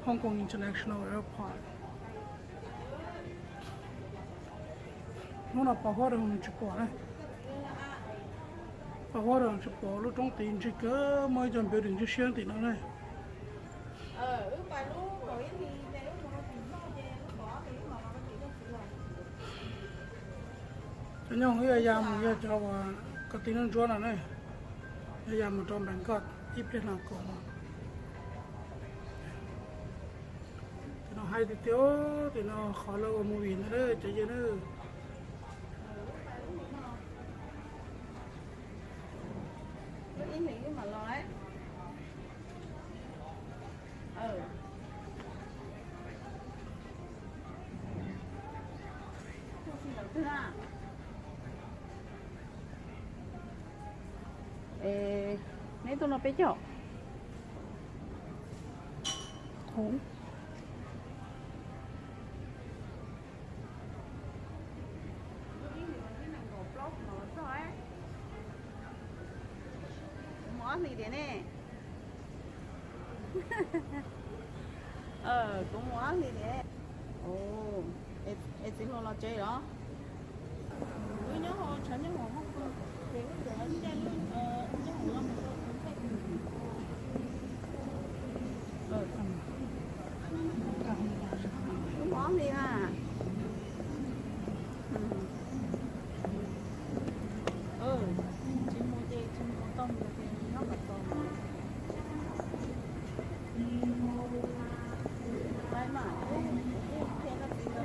Hong Kong International Airport. Nó là bảo hóa đường chụp bỏ này, bảo hóa đường chụp bỏ lúc trong tiền chỉ có mới chuẩn bị đường cho xe thì nó này. Thế nhưng cái nhà mình giờ cho cái tiền nó chỗ nào này, nhà mình trong Bangkok ít biết nào có. Thì nó hay thì tiêu thì nó khó lâu mua biển nữa đấy, chạy gì nữa. Mà lo đấy. Nếu tôi nó bé chọ. Không. Món gì thế nè. Cũng món gì thế. Em xin lo chơi đó. Với nhớ hồi chẳng nhớ hồi không thì cái giờ trên nhớ hồi lắm cũng món gì ha. Chỉ mua gì chỉ mua tôm rồi thì nó bật tôm. Đây mà thế nó tin là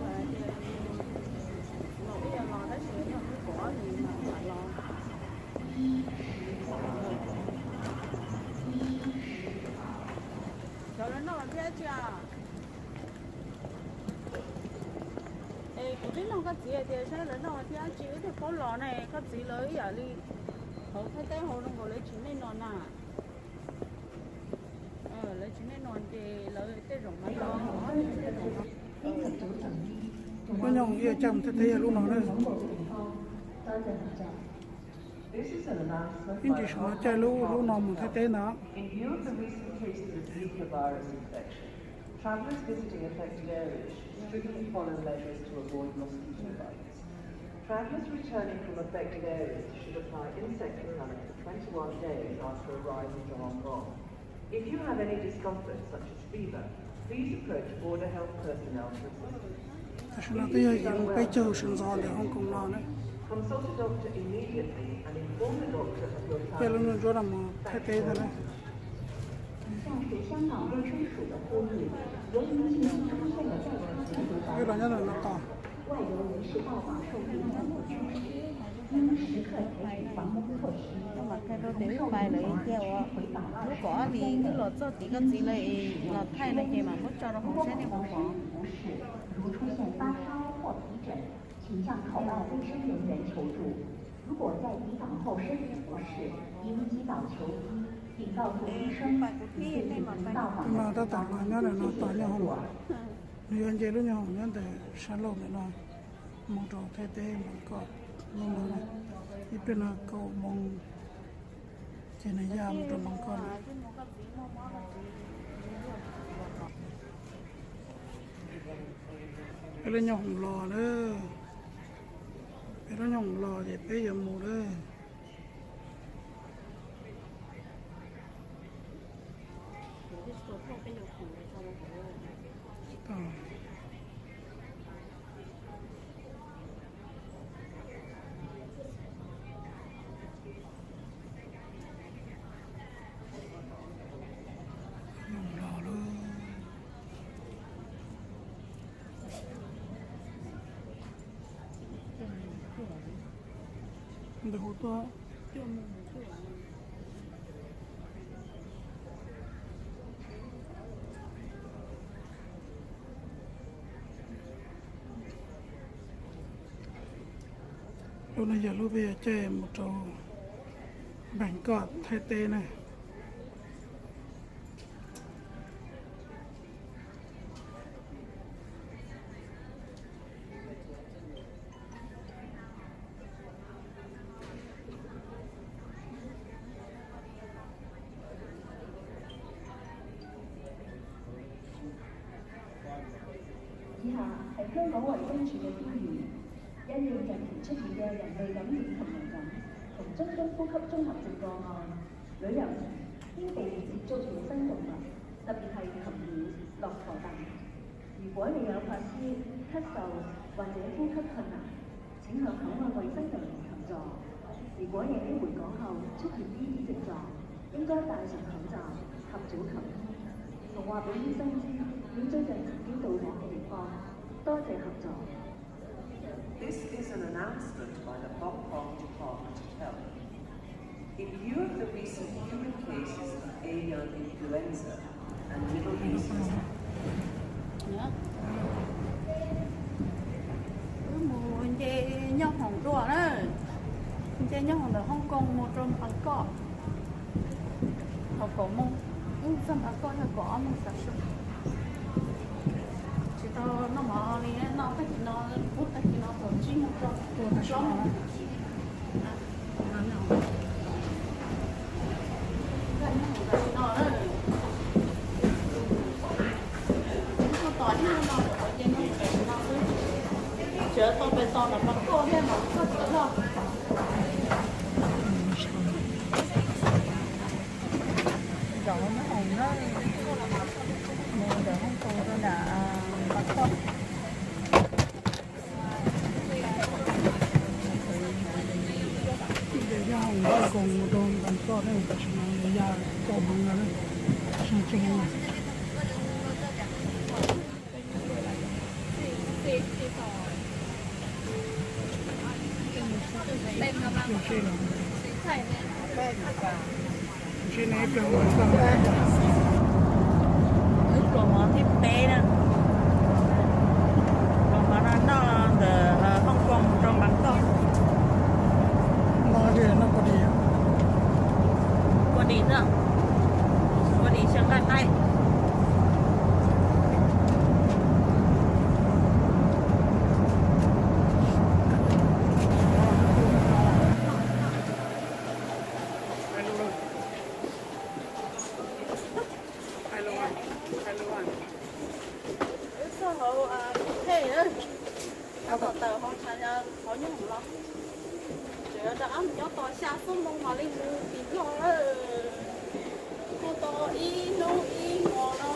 nổi giờ lò tới sữa nó cái quả thì mà lại lò. Cho nên nó làm thế chưa? Cụ thể nó có gì thì sao là nó thì chỉ thì có lò này có gì lấy à đi. Họ thấy tới họ nó gọi lấy chuyện này non à. Lấy chuyện này non thì lấy tới rồng mấy lò. Có nhông kia chăm thế thế luôn nó đây. Những chỉ số chạy lúc nó một thế thế nó. Travellers visiting affected areas should strictly follow measures to avoid mosquito bites. Travellers returning from affected areas should apply insect repellent for 21 days after arriving to Hong Kong. If you have any discomfort, such as fever, please approach border health personnel for assistance. Chúng nó cái gì cũng cái chờ sinh ra để Hong Kong nó đấy. Consult a doctor immediately and inform the doctor of your Cái travel. lúc chỗ nào mà thế thế thế này. 像是香港卫生署的呼吁，由于近期出现了在港病毒感 Cái 染 đó nhất là nó to. 外游人士到访受病人或居时，应时刻采取防护措施。 Nhưng mà cái đó để bài lấy theo lúc có thì cái lột cho tí cái gì lại lột thay lại gì mà mất cho nó 如 không 果 sẽ 感 đi 到 không 身 có. 体不适，如出现发烧或皮疹，请向口岸卫生人员求助。如果在抵港后身体不适，应及早求医，并告诉医生自己到访 Nhưng 的 mà ta 地 tặng 方 là nhất là nó 及 to 时 như 结 không. 果。 Người anh chị lúc nhau nhất để sáng lâu này nó mong trò thế thế mà có mong đó này. Ít bên là câu mong trên này ra một trò mong con này. Cái lên nhau hồng lò nữa. Cái đó nhau hồng lò thì bây giờ mù đấy. Ờ. Hồng lò luôn. Để hút to. Lúc này giờ lúc bây giờ chơi một trò bánh cọt thay tê này. 香港為身處嘅邊緣，因應近期出現嘅人類感染禽流感同中東呼吸綜合症個案，旅遊時應避免接觸野生動物，特別係禽鳥、駱駝等。如果你有發燒、咳嗽或者呼吸困難，請向口岸衛生人員求助。如果你喺回港後出現呢啲症狀，應該戴上口罩，及早求醫，同話俾醫生知你最近曾經到訪嘅地方。多謝合作。This is an announcement by the Hong Kong Department of Health. In view of the recent human cases of avian influenza and Middle East nhớ mùa chơi nhau hồng đùa đó chơi nhau hồng ở Hong Kong một trong Bangkok họ có mong trong Bangkok họ có mong sản xuất chỉ tao nó mà nó phải nó bút phải nó tổ chức một trong chợ to bê tông là bắt cô thêm một chút nữa thôi. Rồi nó hồng nó để không còn rồi là bắt cô. để cho hồng nó còn một đôi bằng co đây một cái nhà cầu bằng là sang chung trên này cần một phần còn món thịt bé nè còn món nó ở Hong Kong trong Bangkok nó thì nó có đi nữa có đi sang lại tay có những lắm chứ đã nhớ to xa xuống mong mà lên thì lo cô to y nô y ngò nó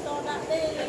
to đã đây đây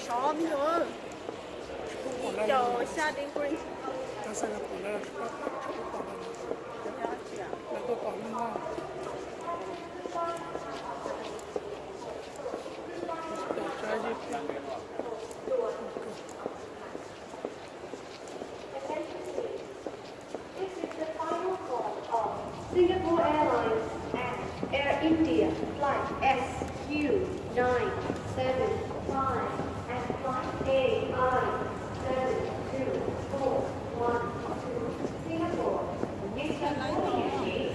xóm nữa chờ xa đi green ta sẽ gặp ở đây là tôi còn luôn không Singapore Airlines and Air India flight SQ975 and flight AI7241 to Singapore. Next up, D6.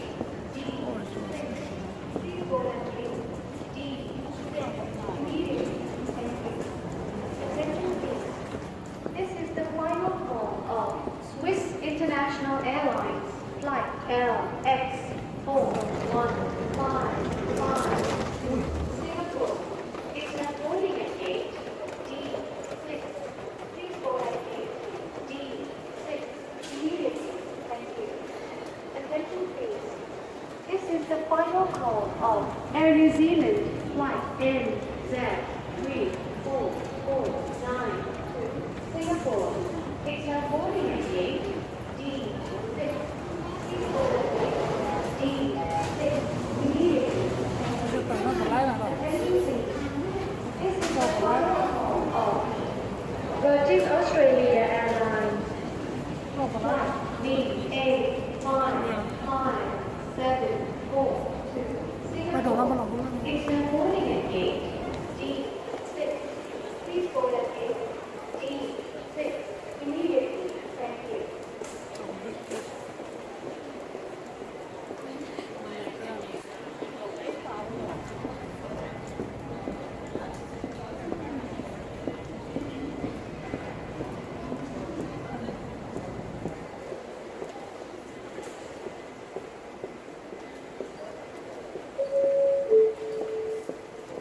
Please go and please. D6. Immediately. Thank you. Attention please. This is the final call of Swiss International Airlines flight LX4155 Singapore. It's not boarding at gate D6. Please board at gate D6 immediately. Thank you. Attention please. This is the final call of Air New Zealand flight NZ3449 to Singapore. It's not boarding at gate D6. Please board at gate D6. อกกันแล้ว D eight five five seven four two ไม่ถูกแล้วมันหลอก It's now boarding at gate D6. Please board at gate D6 immediately. Thank you.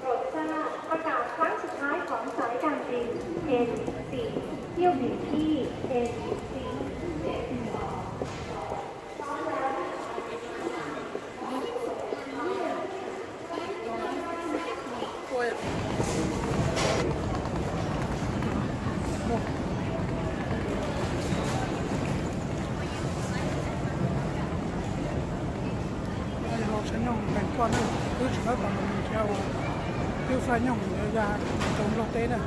โปรดทราบประกาศครั้งสุดท้ายของสายการบิน N4 เที่ยวบินที่ N4 ฉันยังแบ่งก้อนนึงคือฉันก็ต้องมีเที่ยวคือไฟยังยาจมโลเต้เนี่ย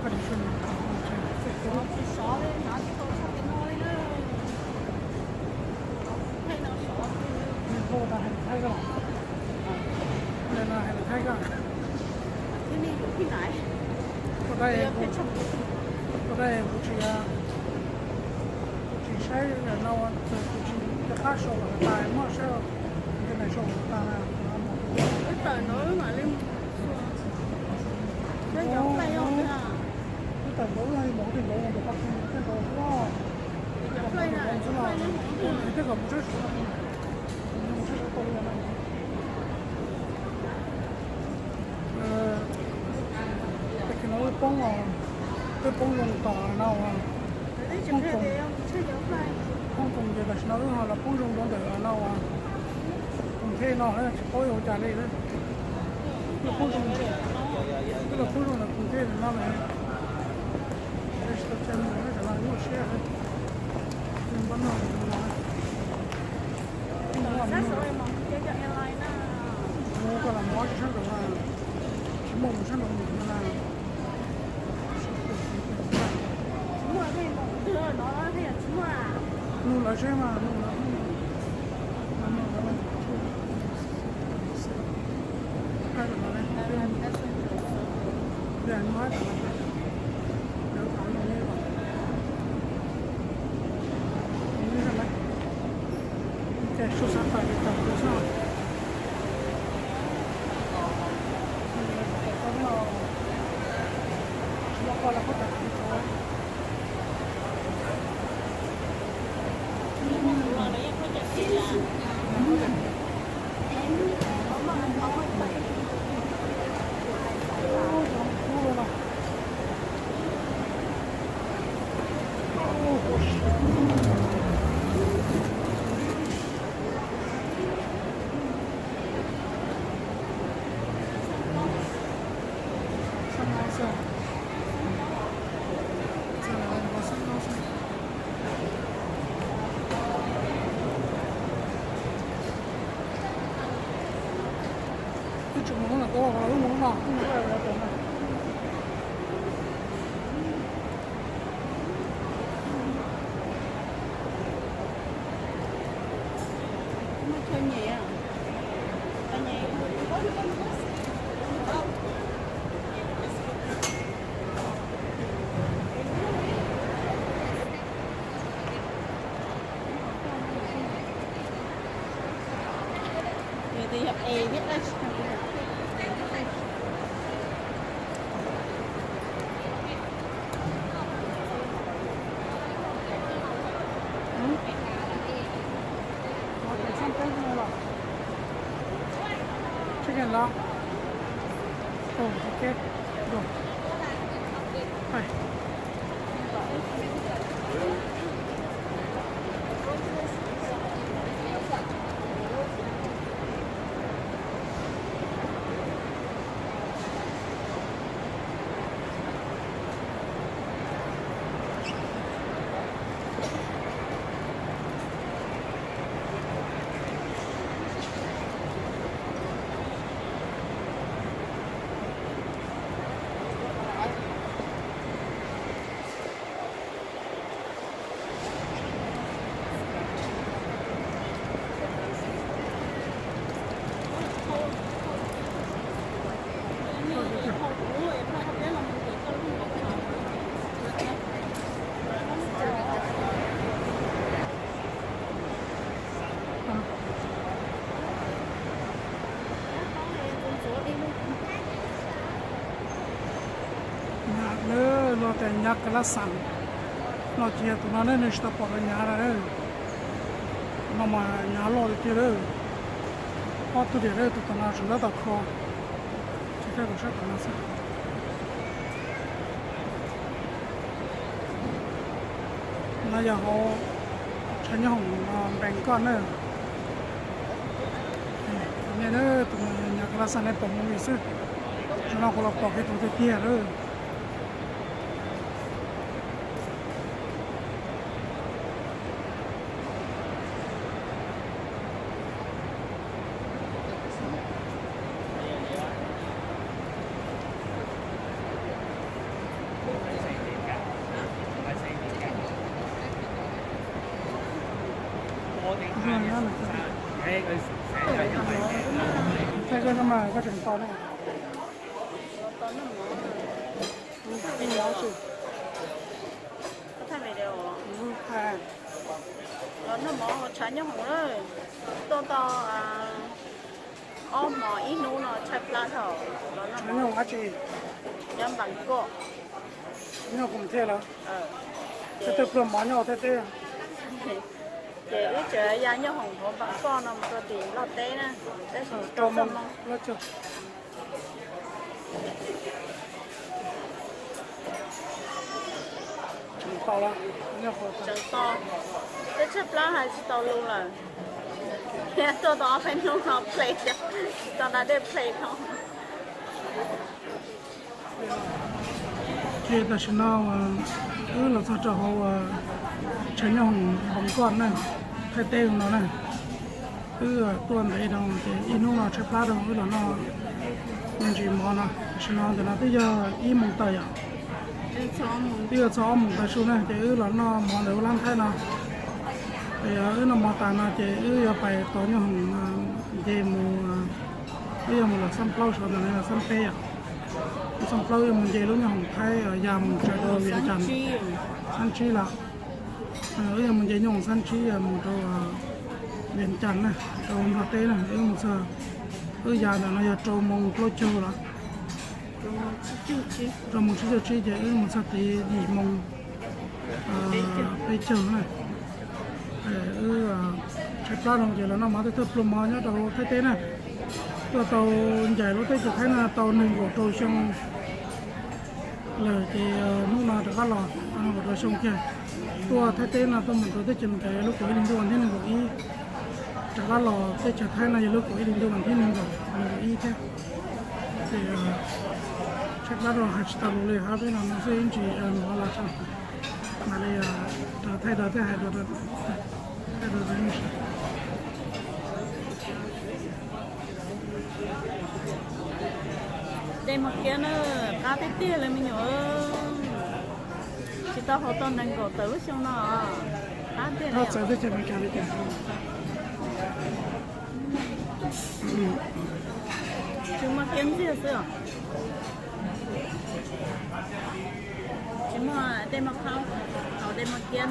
ก็ได้ช่วยเขาใช้เสร็จแล้ว 少的拿起头上给弄了配那少 มีโทษอะไรให้ก็เดินอะไรให้ก็ ที่นี่อยู่ที่ไหน ก็ได้ เรียกเพชรบูรณ์ ก็ได้บุตรยาบุตรใช้เงินเราจะบุตรจะฆ่าโซ่ตายมั่วเชื่อจะไหนโซ่ตายนะ cái tờ nói mà lên cái giống này không nha แต่我那某地某我都发现这个哇， giống này này 知道，这个不支持，不支持动物园了。แต่คือเราป้องอ่ะไปป้องลงต่อเราอ่ะ cái chụp này thì em chơi giống này ป้องตรงเดียวกับเราเราป้องลงตรงเดียวเราอ่ะตรงเท่เราให้เขาอยู่จานเลยนะเราป้องตรงเราป้องตรงตรงเท่เราเลย这真的是什么？又是，不弄什么？ giá số em mong chơi cho airline đó 我个了毛是什么？是梦是梦什么呢？ chúng mà cái mong đưa nó thì là chúng mà 弄了什么？弄了，弄了，干什么呢？对，你妈怎么？有讨论那个，你什么？在树上摆的长树上。过来不等你说。这蒙了，给我搞蒙了，我也懂了。nó chơi nhẹ à nhẹ thì nhập e biết đấy Chicken lá. Oh, okay. Go. Hi. แต่ยักษ์กระสันเราเจียตัวนั้นเนี่ยสตอปอร์ญาเลยเรามาญาโลดเจอเลยพอตัวเดียวเลยตัวนั้นสุดแล้วตะคอใช่ไหมก็ใช่ตัวนั้นสิน่าจะเขาฉันยังแบ่งก้อนเนี่ยเนี่ยเนี่ยตัวยักษ์กระสันเนี่ยผมมีซื้อฉันเอาคนละปอกให้ตัวเตี้ยเลย cái nó mà có chừng to này cái nhỏ chứ có thay mày đều à nó mỏ trái nhau hồng rồi to ôm mỏ ít nụ nó chạy lá thở nó nó nhỏ quá chị nhắm bằng cọ nhỏ cũng thế là cái tôi cầm mỏ nhỏ thế thế chị ước chờ ra nhau hồng của bạn con nó có tiền lót té nè té sổ cho trâu mong nó chưa chừng to lắm nhỏ khó chẳng to té chép lá hay chỉ to luôn rồi tôi đó phải nấu nó play cho nó để play không khi ta xin nào là sao cho họ chân nhau bằng con này thay tê của nó này tuần đấy đâu thì inu nó chép lá đâu là nó mình chỉ mò nó xin nào thì nó bây giờ mùng tây à bây giờ cho mùng tây xuống này thì là nó mò đều làm thay nó thì nó mò tàn nó thì giờ phải tổ nhau thì bây giờ là xăm plau rồi này là xăm pe à xăm plau mình về lúc nhau thay yam trái đồ việt trần xăm chi là bây giờ mình về nhung xăm chi một đồ việt trần này đồ hoa tê này một giờ giờ là nó trâu mông lôi châu là trâu mông chiêu chi thì một giờ thì gì mông châu này chạy ra đồng thì là nó mà tới plum mà nhá đầu thấy thế này tàu chạy lúc tới chỉ thấy là tàu nâng của trâu sông lời thì lúc nào được các lò ăn của trâu sông kia tôi thấy thế là tôi mình tới chừng cái lúc cuối đình tôi còn thế này của y chắc các lò tới chỉ thấy là lúc cuối đình tôi còn thế này của y thế thì chắc là rồi hạt tàu lười hạt bên nào nó sẽ chỉ nó là sao mà đây thay đổi thế hai đổi thay đổi thế này đây một kia nó cá tết tia là mình nhớ chỉ tao họ toàn đang gọi tới xong nó cá tia nó này sẽ tới chơi mấy cái đấy chúng mà kiếm gì nữa chúng mà đây mà không ở đây mà kiếm